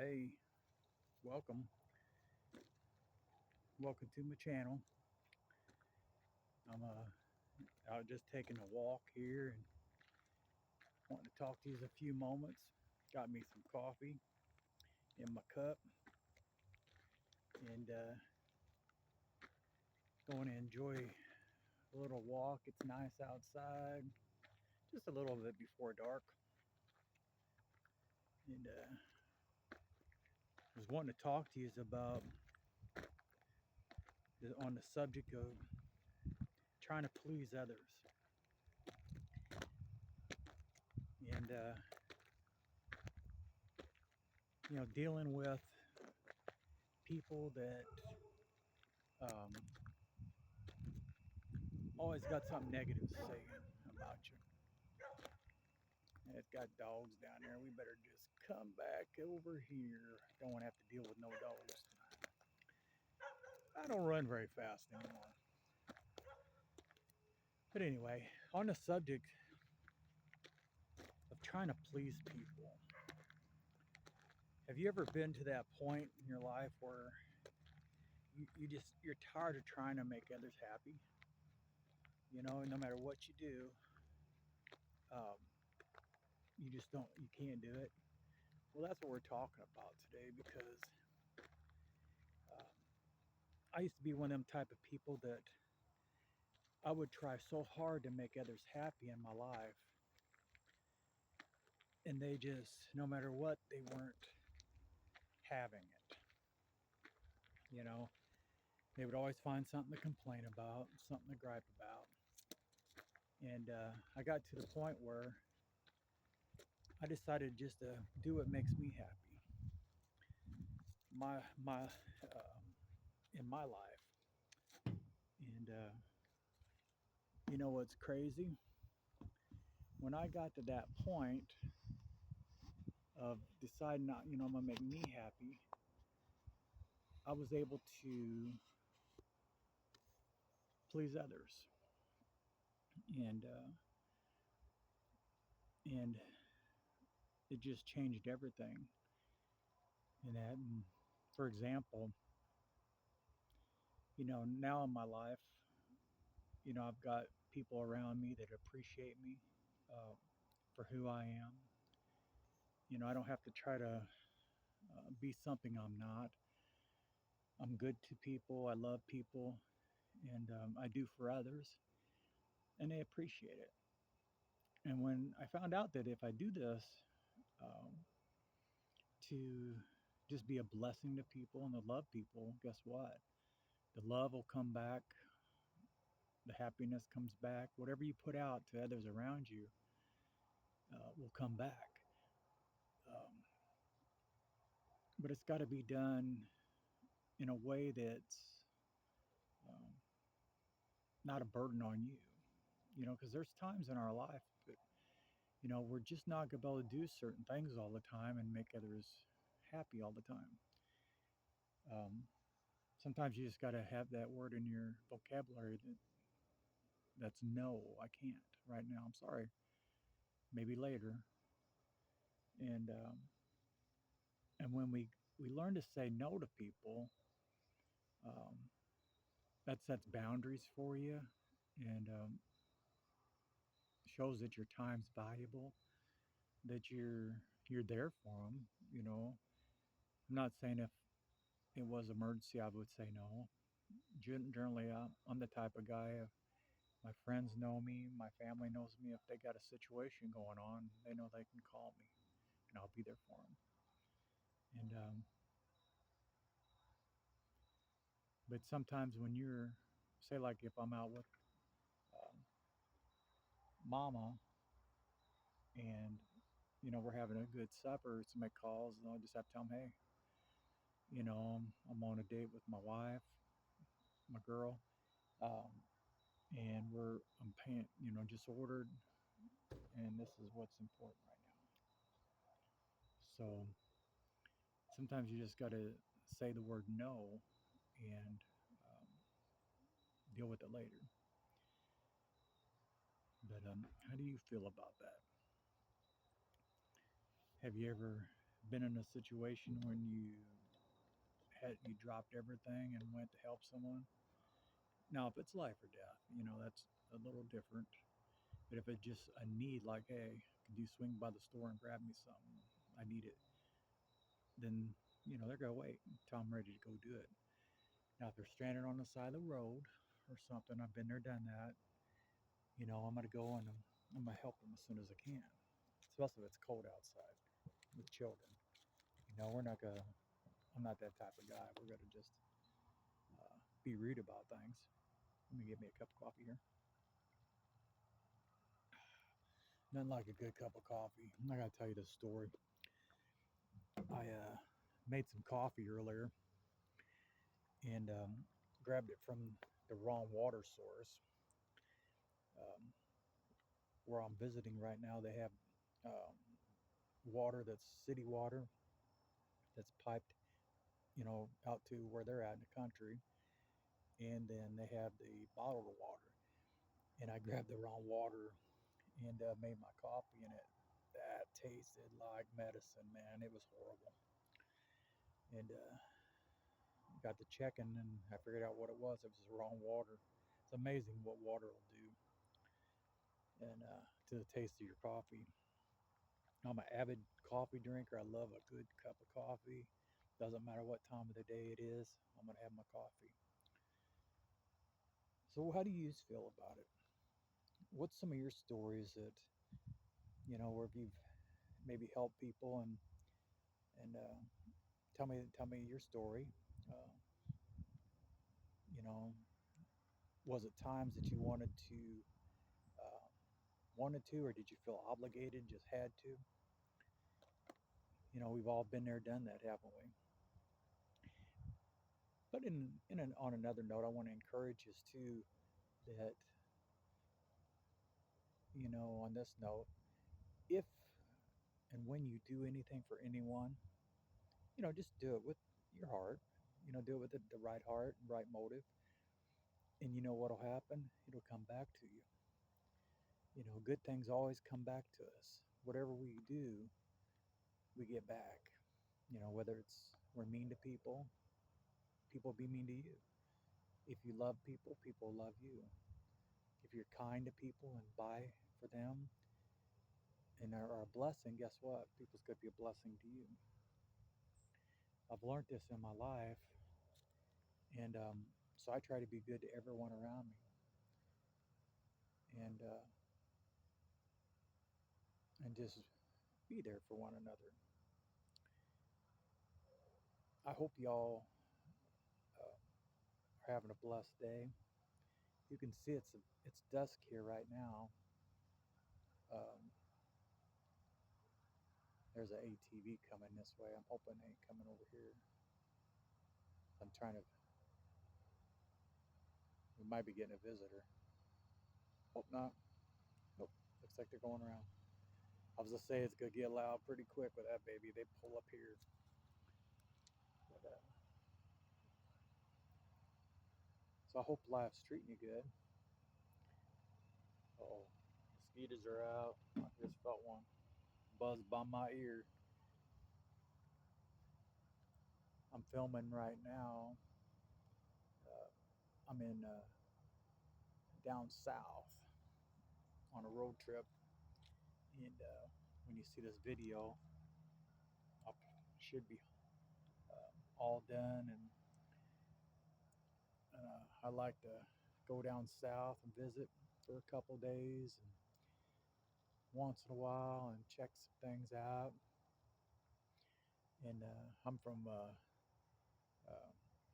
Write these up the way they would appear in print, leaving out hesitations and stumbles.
Hey, welcome. Welcome to my channel. I'm out just taking a walk here and wanting to talk to you a few moments. Got me some coffee in my cup and going to enjoy a little walk. It's nice outside, just a little bit before dark. And I was wanting to talk to you about on the subject of trying to please others and dealing with people that um, always got something negative to say about you. And it's got dogs down there. We better just come back over here. Don't want to have to deal with no dogs tonight. I don't run very fast anymore. But anyway, on the subject of trying to please people, have you ever been to that point in your life where you're tired of trying to make others happy? You know, no matter what you do, um, you just don't, you can't do it. Well, that's what we're talking about today because um, I used to be one of them type of people that I would try so hard to make others happy in my life, and they just, no matter what, they weren't having it. You know, they would always find something to complain about, something to gripe about. And I got to the point where I decided just to do what makes me happy. My in my life. And you know what's crazy? When I got to that point of deciding not, I'm gonna make me happy, I was able to please others, and and it just changed everything. And that, for example, now in my life, I've got people around me that appreciate me uh, for who I am. I don't have to try to be something I'm not. I'm good to people. I love people, and I do for others, and they appreciate it. And when I found out that if I do this um, to just be a blessing to people and to love people, guess what? The love will come back, the happiness comes back. Whatever you put out to others around you will come back. Um, but it's got to be done in a way that's um, not a burden on you, because there's times in our life that, we're just not going to be able to do certain things all the time and make others happy all the time. Um, Sometimes you just got to have that word in your vocabulary that's no, I can't right now. I'm sorry. Maybe later. And when we learn to say no to people, um, that sets boundaries for you and shows that your time's valuable, that you're there for them. I'm not saying if it was emergency, I would say no. Generally, I'm the type of guy. My friends know me, my family knows me. If they got a situation going on, they know they can call me, and I'll be there for them. And but sometimes when you're, say, like if I'm out with um, mama and we're having a good supper, somebody calls, and I just have to tell them, hey, I'm on a date with my wife, my girl, um, and I'm paying, just ordered, and this is what's important right now. So sometimes you just got to say the word no and um, deal with it later. But how do you feel about that? Have you ever been in a situation when you dropped everything and went to help someone. Now, if it's life or death, that's a little different. But if it's just a need, like, hey, could you swing by the store and grab me something? I need it. Then they're gonna wait until I'm ready to go do it. Now, if they're stranded on the side of the road or something, I've been there, done that. I'm gonna go and I'm gonna help them as soon as I can, especially if it's cold outside with children. We're not gonna. I'm not that type of guy. We're gonna just be rude about things. Let me get me a cup of coffee here. Nothing like a good cup of coffee. I gotta tell you this story. I made some coffee earlier and grabbed it from the wrong water source. Um, where I'm visiting right now, they have um, water that's city water that's piped, out to where they're at in the country, and then they have the bottled water. And I grabbed the wrong water and made my coffee, and it that tasted like medicine, man. It was horrible. And got to checking, and I figured out what it was. It was the wrong water. It's amazing what water will do and to the taste of your coffee. I'm an avid coffee drinker. I love a good cup of coffee. Doesn't matter what time of the day it is, I'm gonna have my coffee. So how do you feel about it? What's some of your stories that where you've maybe helped people and tell me your story. Uh, you know, was it times that you uh, wanted to, or did you feel obligated, just had to? We've all been there, done that, haven't we? But on another note, I want to encourage us too that on this note, if and when you do anything for anyone, just do it with your heart. Do it with the right heart, right motive, and you know what'll happen? It'll come back to you. Good things always come back to us. Whatever we do, we get back. Whether it's we're mean to people, people be mean to you. If you love people, people love you. If you're kind to people and buy for them and are a blessing, guess what? People's going to be a blessing to you. I've learned this in my life, and so I try to be good to everyone around me, and just be there for one another. I hope y'all are having a blessed day. You can see it's dusk here right now. Um, there's an ATV coming this way. I'm hoping they ain't coming over here. I'm trying to. We might be getting a visitor. Hope not. Nope. Looks like they're going around. I was gonna say it's gonna get loud pretty quick with that baby. They pull up here. But, so I hope life's treating you good. Oh, mosquitoes are out. I just felt one buzz by my ear. I'm filming right now. Uh, I'm in down south on a road trip, and when you see this video, I should be all done. And I like to go down south and visit for a couple days, and once in a while, and check some things out. And I'm from uh,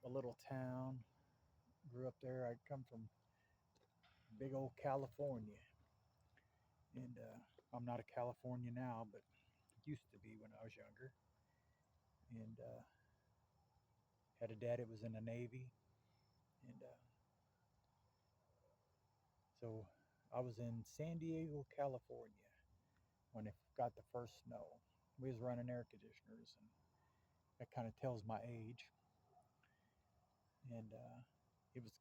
a little town. Grew up there. I come from big old California, and I'm not a California now, but used to be when I was younger. And had a dad that was in the Navy, and so I was in San Diego, California, when it got the first snow. We was running air conditioners, and that kind of tells my age. And it was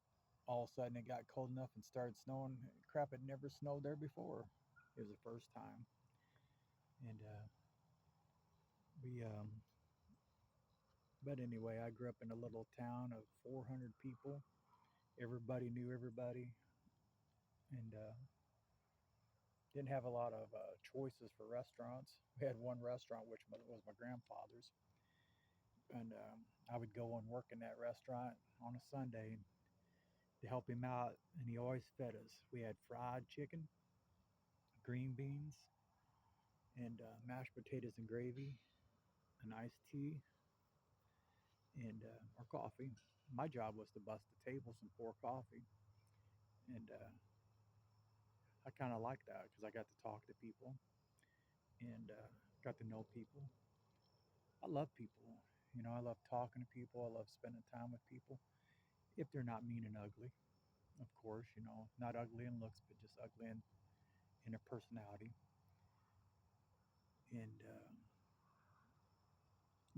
all of a sudden it got cold enough and started snowing. Crap, it never snowed there before. It was the first time, and The But anyway, I grew up in a little town of 400 people. Everybody knew everybody, and didn't have a lot of choices for restaurants. We had one restaurant, which was my grandfather's, and I would go and work in that restaurant on a Sunday to help him out, and he always fed us. We had fried chicken, green beans, and mashed potatoes and gravy, an iced tea, and or coffee. My job was to bust the tables and pour coffee, and I kind of liked that because I got to talk to people and got to know people. I love people. I love talking to people. I love spending time with people if they're not mean and ugly. Of course, not ugly in looks, but just ugly in a personality. And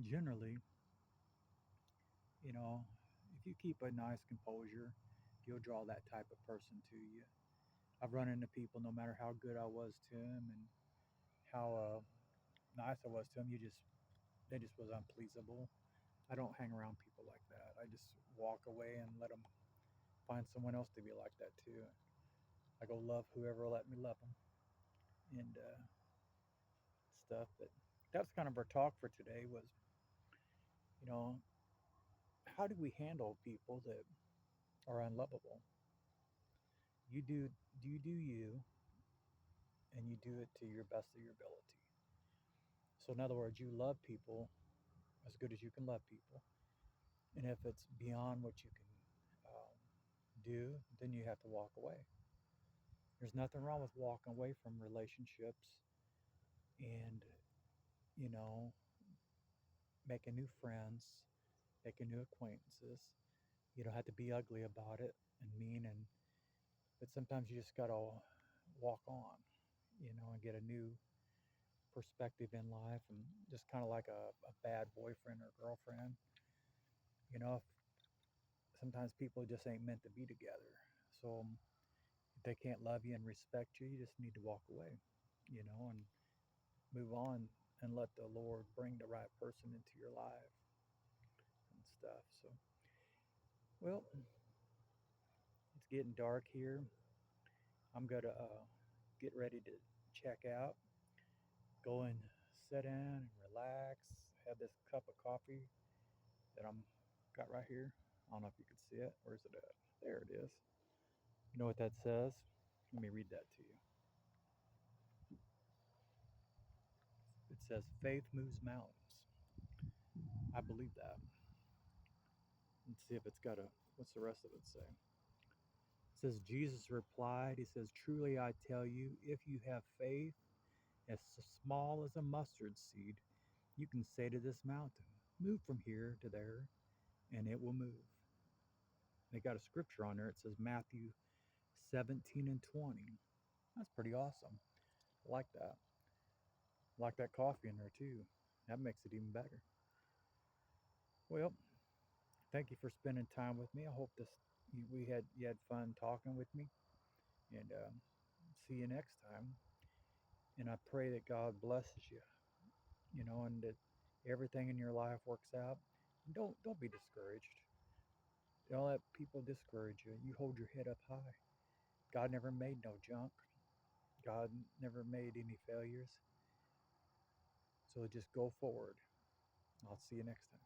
generally, you know, if you keep a nice composure, you'll draw that type of person to you. I've run into people no matter how good I was to them and how nice I was to them. They just was unpleasable. I don't hang around people like that. I just walk away and let them find someone else to be like that too. I go love whoever will let me love them and stuff. But that's kind of our talk for today was, you know, how do we handle people that are unlovable? You do you, and you do it to your best of your ability. So in other words, you love people as good as you can love people, and if it's beyond what you can do, then you have to walk away. There's nothing wrong with walking away from relationships and you know making new friends, making new acquaintances. You don't have to be ugly about it and mean but sometimes you just gotta walk on, and get a new perspective in life and just kind of like a bad boyfriend or girlfriend. If sometimes people just ain't meant to be together. So if they can't love you and respect you, you just need to walk away, and move on and let the Lord bring the right person into your life and stuff. So, well, it's getting dark here. I'm gonna get ready to check out, go and sit down and relax, have this cup of coffee that I'm got right here. I don't know if you can see it. Where's it at? There it is. You know what that says? Let me read that to you. It says, faith moves mountains. I believe that. Let's see if it's got what's the rest of it say? It says, Jesus replied, he says, truly I tell you, if you have faith as small as a mustard seed, you can say to this mountain, move from here to there, and it will move. They got a scripture on there. It says Matthew 17 and 20. That's pretty awesome. I like that. I like that coffee in there too. That makes it even better. Well, thank you for spending time with me. I hope you had fun talking with me, and see you next time. And I pray that God blesses you, and that everything in your life works out. Don't be discouraged. Don't let people discourage you. You hold your head up high. God never made no junk. God never made any failures. So just go forward. I'll see you next time.